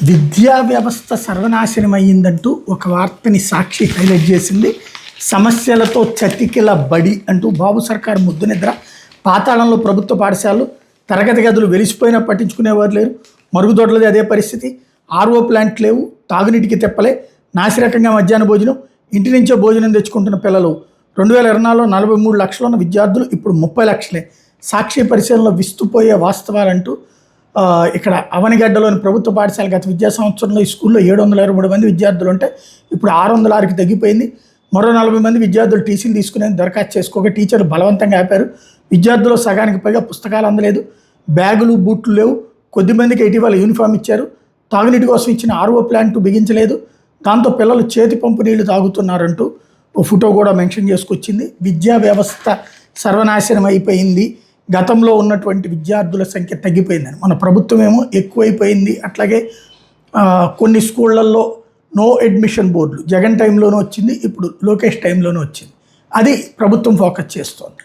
విద్యా వ్యవస్థ సర్వనాశనం అయ్యిందంటూ ఒక వార్తని సాక్షి హైలైట్ చేసింది. సమస్యలతో చతికిల బడి అంటూ బాబు సర్కారు ముద్దు నిద్ర. పాతాళంలో ప్రభుత్వ పాఠశాలలు, తరగతి గదులు వెలిసిపోయినా పట్టించుకునేవారు లేరు. మరుగుదొడ్లది అదే పరిస్థితి. ఆర్ఓ ప్లాంట్ లేవు, తాగునీటికి తెప్పలే, నాసిరకంగా మధ్యాహ్న భోజనం, ఇంటి నుంచే భోజనం తెచ్చుకుంటున్న పిల్లలు. 2024లో 43 లక్షలు ఉన్న విద్యార్థులు ఇప్పుడు 30 లక్షలే. సాక్షి పరిశీలనలో విస్తుపోయే వాస్తవాలంటూ ఇక్కడ అవనిగడ్డలోని ప్రభుత్వ పాఠశాల గత విద్యా సంవత్సరంలో ఈ స్కూల్లో 723 మంది విద్యార్థులు ఉంటే ఇప్పుడు 606కి తగ్గిపోయింది. మరో 40 మంది విద్యార్థులు టీసీలు తీసుకునే దరఖాస్తు చేసుకోక టీచర్లు బలవంతంగా ఆపారు. విద్యార్థులు సగానికి పైగా పుస్తకాలు అందలేదు, బ్యాగులు బూట్లు లేవు. కొద్దిమందికి ఇటీవల యూనిఫామ్ ఇచ్చారు. తాగునీటి కోసం ఇచ్చిన ఆర్ఓ ప్లాంట్ బిగించలేదు. దాంతో పిల్లలు చేతి పంపు నీళ్లు తాగుతున్నారంటూ ఓ ఫోటో కూడా మెన్షన్ చేసుకొచ్చింది. విద్యా వ్యవస్థ సర్వనాశనం అయిపోయింది, గతంలో ఉన్నటువంటి విద్యార్థుల సంఖ్య తగ్గిపోయిందని. మన ప్రభుత్వం ఏమో ఎక్కువైపోయింది. అట్లాగే కొన్ని స్కూళ్ళల్లో నో అడ్మిషన్ బోర్డులు జగన్ టైంలోనూ వచ్చింది, ఇప్పుడు లోకేష్ టైంలోనూ వచ్చింది. అది ప్రభుత్వం ఫోకస్ చేస్తోంది.